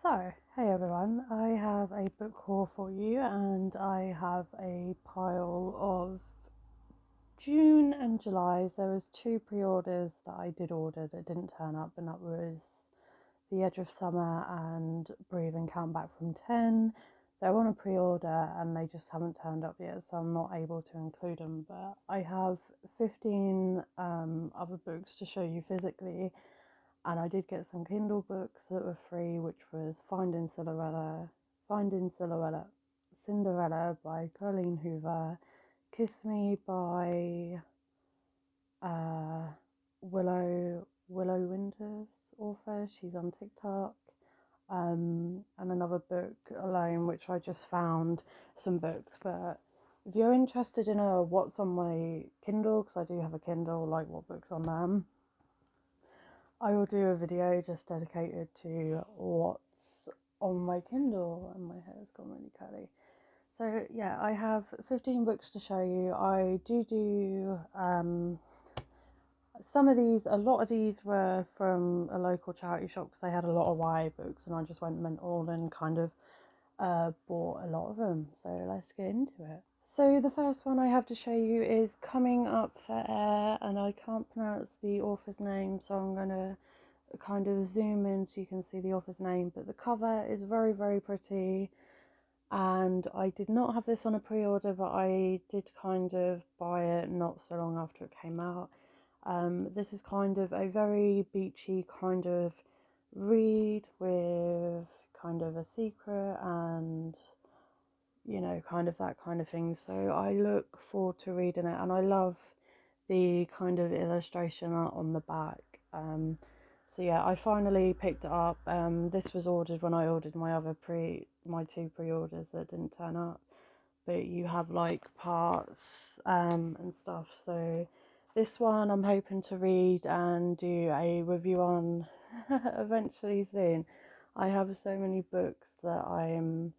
So, hey everyone, I have a book haul for you, and I have a pile of June and July. There was two pre-orders that I did order that didn't turn up, and that was The Edge of Summer and Breathe and Count Back from 10. They're on a pre-order and they just haven't turned up yet, so I'm not able to include them, but I have 15 other books to show you physically. And I did get some Kindle books that were free, which was Cinderella by Colleen Hoover, Kiss Me by uh, Willow Winters author. She's on TikTok. And another book, Alone, which I just found some books. But if you're interested in what's on my Kindle, because I do have a Kindle, like what books on them, I will do a video just dedicated to what's on my Kindle, and my hair's gone really curly. So yeah, I have 15 books to show you. I do some of these, a lot of these were from a local charity shop because they had a lot of YA books, and I just went mental and kind of bought a lot of them. So let's get into it. So the first one I have to show you is Coming Up for Air, and I can't pronounce the author's name, so I'm going to kind of zoom in so you can see the author's name, but the cover is very, very pretty. And I did not have this on a pre-order, but I did kind of buy it not so long after it came out. This is kind of a very beachy kind of read with kind of a secret and, you know, kind of that kind of thing. So I look forward to reading it, and I love the kind of illustration art on the back. So yeah, I finally picked it up. This was ordered when I ordered my two pre-orders that didn't turn up, but you have like parts and stuff. So this one I'm hoping to read and do a review on eventually soon. I have so many books that I'm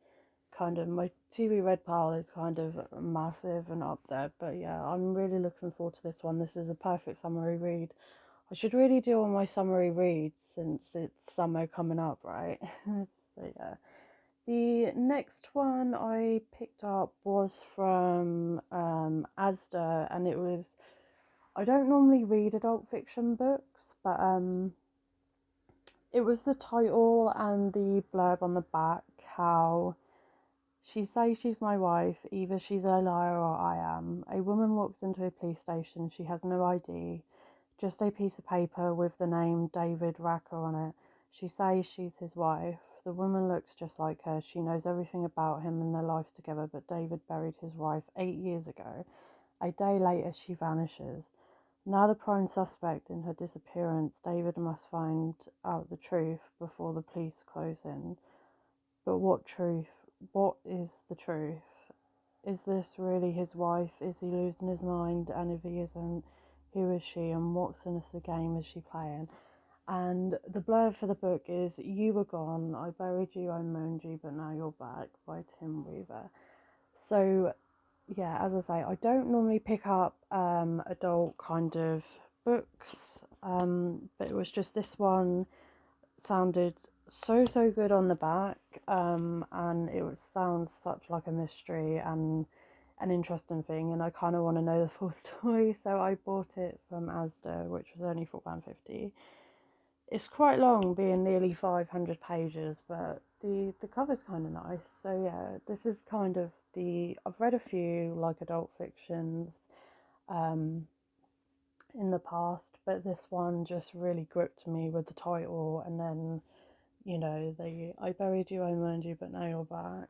kind of, my to be read pile is kind of massive and up there, but yeah, I'm really looking forward to this one. This is a perfect summary read. I should really do all my summary reads since it's summer coming up, right? But yeah, the next one I picked up was from Asda, and it was, I don't normally read adult fiction books, but it was the title and the blurb on the back, how she says she's my wife, either she's a liar or I am. A woman walks into a police station. She has no ID, just a piece of paper with the name David Racker on it. She says she's his wife. The woman looks just like her. She knows everything about him and their life together, but David buried his wife 8 years ago. A day later, she vanishes. Now the prime suspect in her disappearance, David must find out the truth before the police close in. But what truth? What is the truth? Is this really his wife? Is he losing his mind? And if he isn't, who is she, and what sinister game is she playing? And the blurb for the book is, You were gone, I buried you, I moaned you, but now you're back, by Tim Weaver. So yeah, as I say, I don't normally pick up adult kind of books, but it was just this one sounded so good on the back, and sounds such like a mystery and an interesting thing, and I kind of want to know the full story, so I bought it from Asda, which was only £4.50. It's quite long, being nearly 500 pages, but the cover's kind of nice. So yeah, this is kind of I've read a few like adult fictions in the past, but this one just really gripped me with the title, and then, you know, I buried you, I mourned you, but now you're back,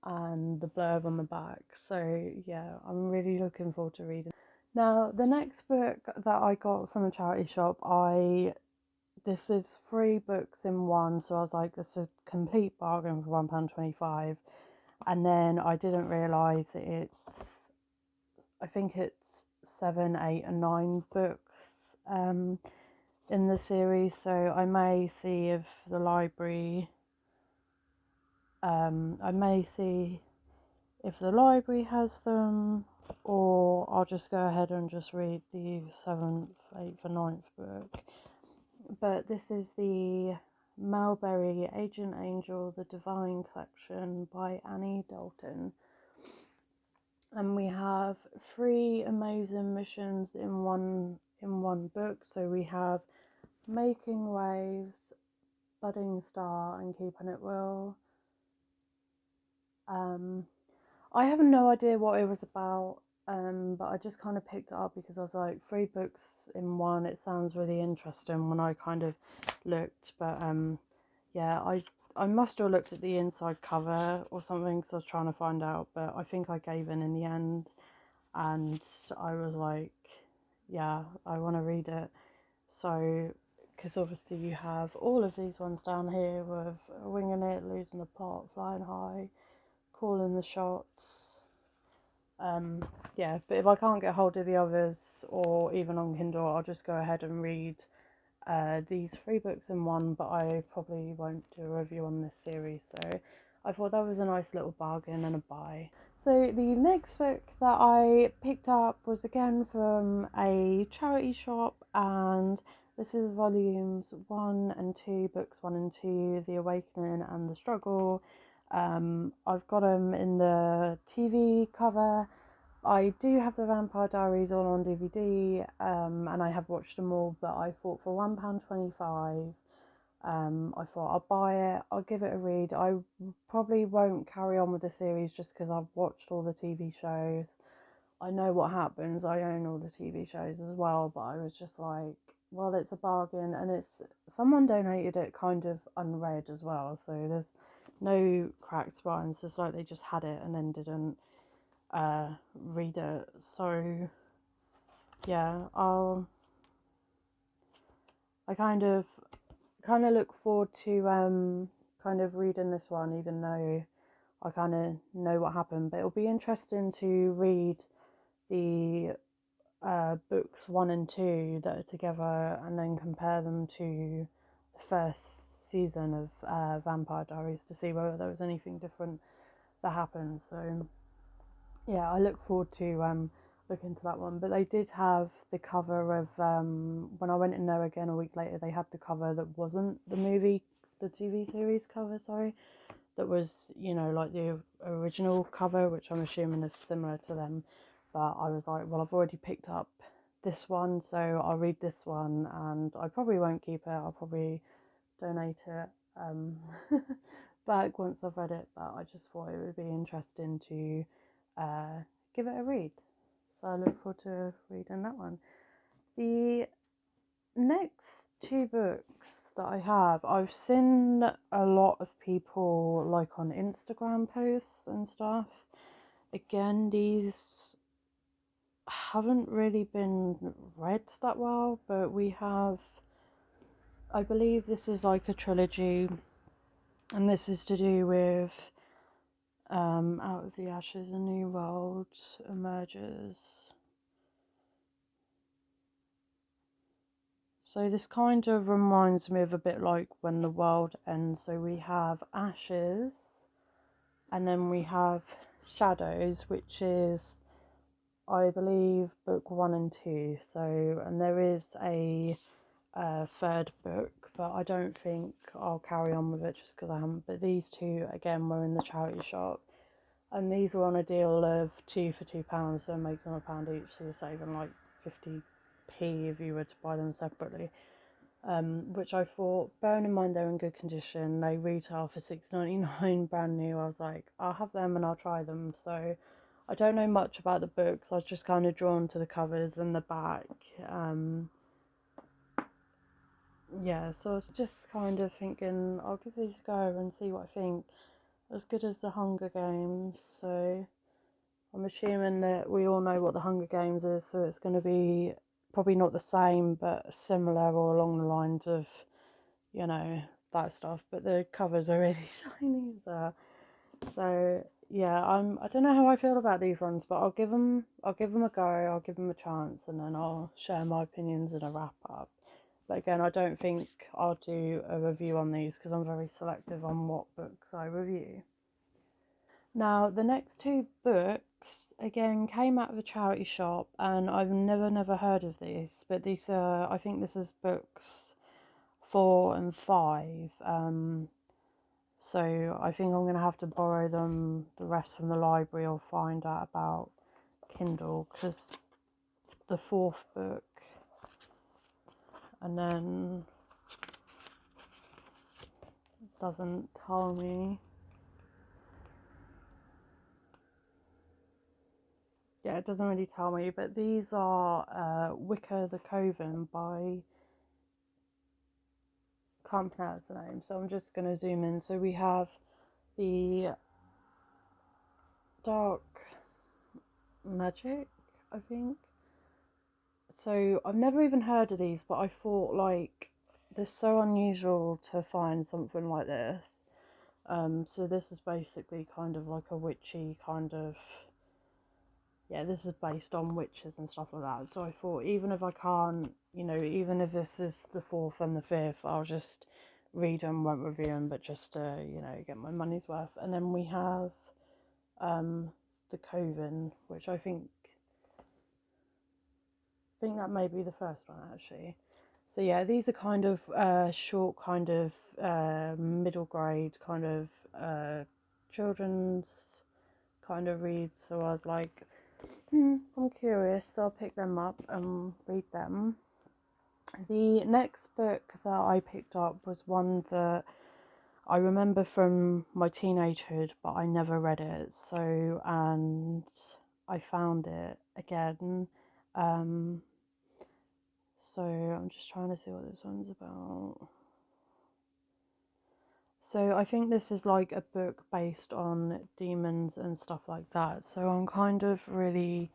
and the blurb on the back. So yeah, I'm really looking forward to reading. Now, the next book that I got from a charity shop, this is 3 books in one, so I was like, it's a complete bargain for £1.25. And then I didn't realise I think it's 7, 8 and 9 books in the series, so I may see if the library has them, or I'll just go ahead and just read the 7th, 8th and 9th book. But this is the Melberry, Agent Angel, The Divine Collection by Annie Dalton. And we have 3 amazing missions in one book. So we have Making Waves, Budding Star, and Keeping It Real. I have no idea what it was about, but I just kind of picked it up because I was like, 3 books in one. It sounds really interesting when I kind of looked, but yeah, I must have looked at the inside cover or something because I was trying to find out, but I think I gave in the end, and I was like, yeah, I want to read it. So, because obviously you have all of these ones down here with Winging It, Losing the Plot, Flying High, Calling the Shots. Yeah, but if I can't get hold of the others or even on Kindle, I'll just go ahead and read these 3 books in one, but I probably won't do a review on this series, so I thought that was a nice little bargain and a buy. So the next book that I picked up was again from a charity shop, and this is volumes 1 and 2, books 1 and 2, The Awakening and The Struggle. I've got them in the TV cover. I do have the Vampire Diaries all on DVD, and I have watched them all, but I thought for £1.25, I thought I'll buy it, I'll give it a read. I probably won't carry on with the series just because I've watched all the TV shows. I know what happens, I own all the TV shows as well, but I was just like, well, it's a bargain, and it's someone donated it kind of unread as well, so there's no cracked spines, it's like they just had it and then didn't read it. So yeah, I kind of look forward to kind of reading this one, even though I kind of know what happened. But it'll be interesting to read the books 1 and 2 that are together and then compare them to the first season of Vampire Diaries to see whether there was anything different that happened. So yeah, I look forward to look into that one. But they did have the cover of when I went in there again a week later, they had the cover that wasn't the TV series cover, sorry, that was, you know, like the original cover, which I'm assuming is similar to them. But I was like, well, I've already picked up this one, so I'll read this one, and I probably won't keep it. I'll probably donate it back once I've read it. But I just thought it would be interesting to give it a read. So I look forward to reading that one. The next 2 books that I have, I've seen a lot of people like on Instagram posts and stuff. Again, these haven't really been read that well, but we have, I believe this is like a trilogy, and this is to do with Out of the Ashes a New World Emerges. So this kind of reminds me of a bit like When the World Ends. So we have Ashes, and then we have Shadows, which is, I believe, book 1 and 2. So, and there is a 3rd book, but I don't think I'll carry on with it just because I haven't. But these 2 again were in the charity shop, and these were on a deal of 2 for £2, so it makes them £1 each. So you're saving like 50p if you were to buy them separately. Which I thought, bearing in mind they're in good condition, they retail for £6.99 brand new. I was like, I'll have them and I'll try them. So I don't know much about the books. I was just kind of drawn to the covers and the back. Yeah, so I was just kind of thinking, I'll give these a go and see what I think. As good as the Hunger Games, so I'm assuming that we all know what the Hunger Games is, so it's going to be probably not the same, but similar or along the lines of, you know, that stuff. But the covers are really shiny, so yeah, I don't know how I feel about these ones, but I'll give them a go. I'll give them a chance, and then I'll share my opinions in a wrap up. But again, I don't think I'll do a review on these because I'm very selective on what books I review. Now, the next 2 books, again, came out of a charity shop, and I've never heard of these, but these are, I think this is books 4 and 5. So I think I'm going to have to borrow them the rest from the library or find out about Kindle, because the 4th book, and then doesn't tell me. Yeah, it doesn't really tell me, but these are Wicker the Coven by, can't pronounce the name, so I'm just going to zoom in. So we have the Dark Magic, I think. So I've never even heard of these, but I thought, like, they're so unusual to find something like this. So this is basically kind of like a witchy kind of, yeah, this is based on witches and stuff like that. So I thought, even if I can't, you know, even if this is the 4th and the 5th, I'll just read them, won't review them, but just to, you know, get my money's worth. And then we have the Coven, which I think that may be the first one, actually. So yeah, these are kind of short, kind of middle grade, kind of children's kind of reads. So I was like, I'm curious, so I'll pick them up and read them. The next book that I picked up was one that I remember from my teenagehood, but I never read it. So, and I found it again. So I'm just trying to see what this one's about. So I think this is like a book based on demons and stuff like that. So I'm kind of really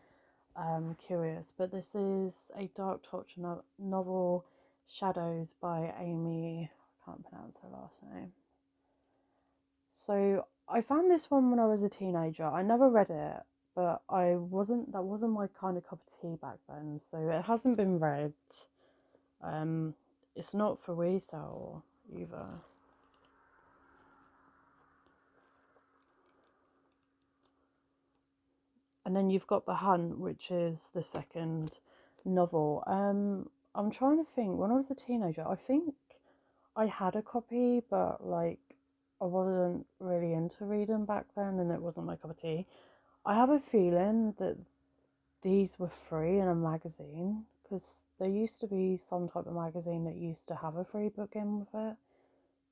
curious. But this is a dark torture novel, Shadows by Amy. I can't pronounce her last name. So I found this one when I was a teenager. I never read it, but that wasn't my kind of cup of tea back then. So it hasn't been read. It's not for resale either. And then you've got The Hunt, which is the second novel. I'm trying to think. When I was a teenager, I think I had a copy, but like I wasn't really into reading back then, and it wasn't my cup of tea. I have a feeling that these were free in a magazine, because there used to be some type of magazine that used to have a free book in with it,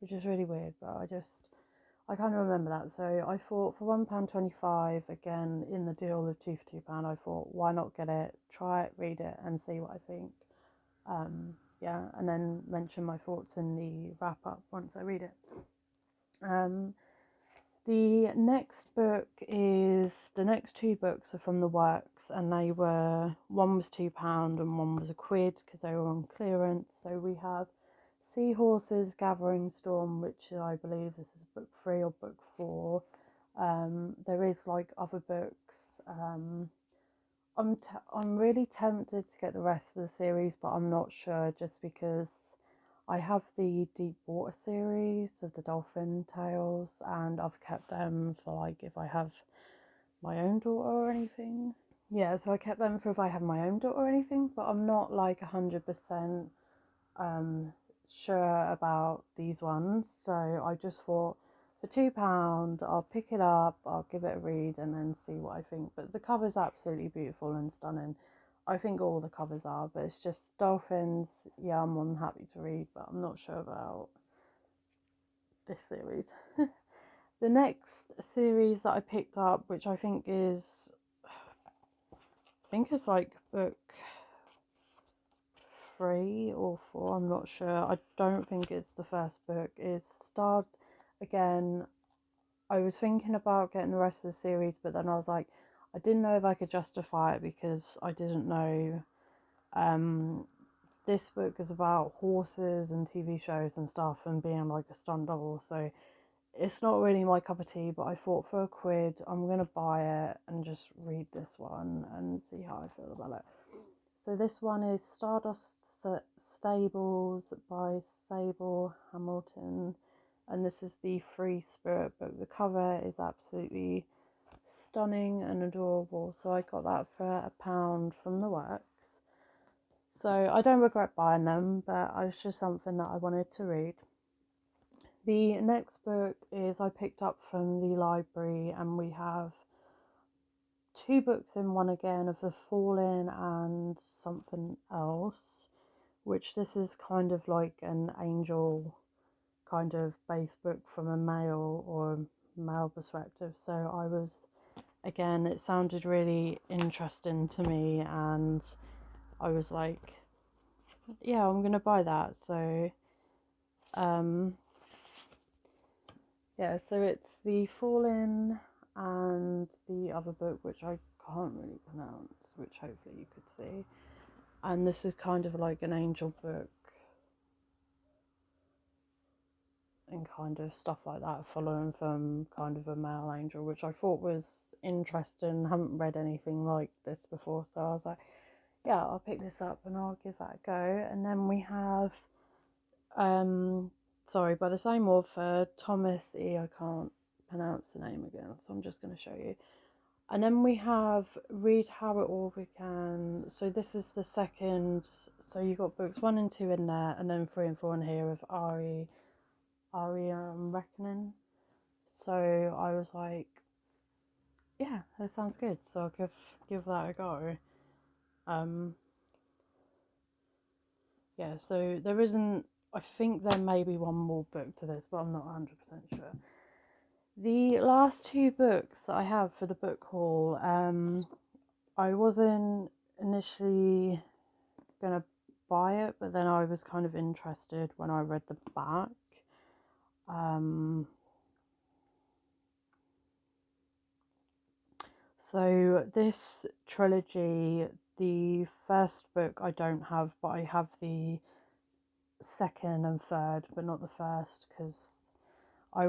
which is really weird, but I kind of remember that. So I thought, for £1.25, again in the deal of two for £2, I thought, why not get it, try it, read it, and see what I think. Yeah, and then mention my thoughts in the wrap up once I read it. The next two books are from the works, and one was £2 and one was £1 because they were on clearance. So we have Seahorses Gathering Storm, which I believe this is book 3 or book 4. There is like other books. I'm really tempted to get the rest of the series, but I'm not sure, just because I have the Deep Water series of the Dolphin Tales, and I've kept them for like if I have my own daughter or anything. Yeah, so I kept them for if I have my own daughter or anything, but I'm not like 100% sure about these ones. So I just thought, for £2, I'll pick it up, I'll give it a read, and then see what I think. But the cover's absolutely beautiful and stunning. I think all the covers are, but it's just dolphins. Yeah, I'm more than happy to read, but I'm not sure about this series. The next series that I picked up, which I think it's like book 3 or 4, I'm not sure. I don't think it's the first book. It's starred again. I was thinking about getting the rest of the series, but then I was like, I didn't know if I could justify it, because I didn't know. This book is about horses and TV shows and stuff, and being like a stunt double, so it's not really my cup of tea. But I thought, for £1, I'm gonna buy it and just read this one and see how I feel about it. So this one is Stardust Stables by Sable Hamilton, and this is the Free Spirit book. The cover is absolutely stunning and adorable, so I got that for £1 from the works. So I don't regret buying them, but it's just something that I wanted to read. The next book is I picked up from the library, and we have two books in one again, of The Fallen and something else, which this is kind of like an angel kind of base book from a male perspective. So I was, again, it sounded really interesting to me, and I was like, yeah, I'm gonna buy that. So yeah, so it's The Fallen and the other book, which I can't really pronounce, which hopefully you could see. And this is kind of like an angel book and kind of stuff like that, following from kind of a male angel, which I thought was interesting. I haven't read anything like this before, so I was like, yeah, I'll pick this up and I'll give that a go. And then we have, sorry, by the same author, Thomas E. I can't pronounce the name again, so I'm just going to show you. And then we have Read How It All Began. So this is the second. So you got books 1 and 2 in there, and then 3 and 4 in here with Ari Reckoning. So I was like, yeah, that sounds good. So I'll give that a go. Yeah, so there isn't, I think there may be one more book to this, but I'm not 100% sure. The last two books that I have for the book haul, I wasn't initially gonna buy it, but then I was kind of interested when I read the back. So this trilogy, the first book I don't have, but I have the second and third, but not the first, because I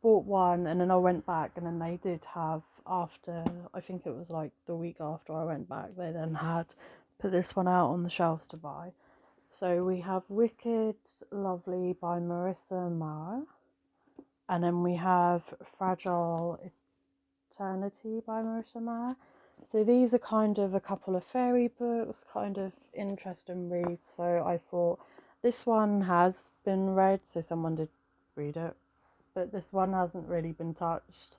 bought one and then I went back, and then they did have, after, I think it was like the week after I went back, they then had put this one out on the shelves to buy. So we have Wicked Lovely by Marissa Meyer, and then we have Fragile Eternity by Marissa Meyer. So these are kind of a couple of fairy books, kind of interesting reads. So I thought this one has been read, so someone did read it, but this one hasn't really been touched.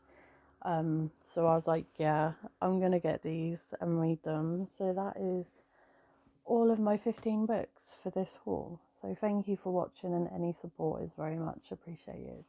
So I was like, yeah, I'm gonna get these and read them. So that is all of my 15 books for this haul. So thank you for watching, and any support is very much appreciated.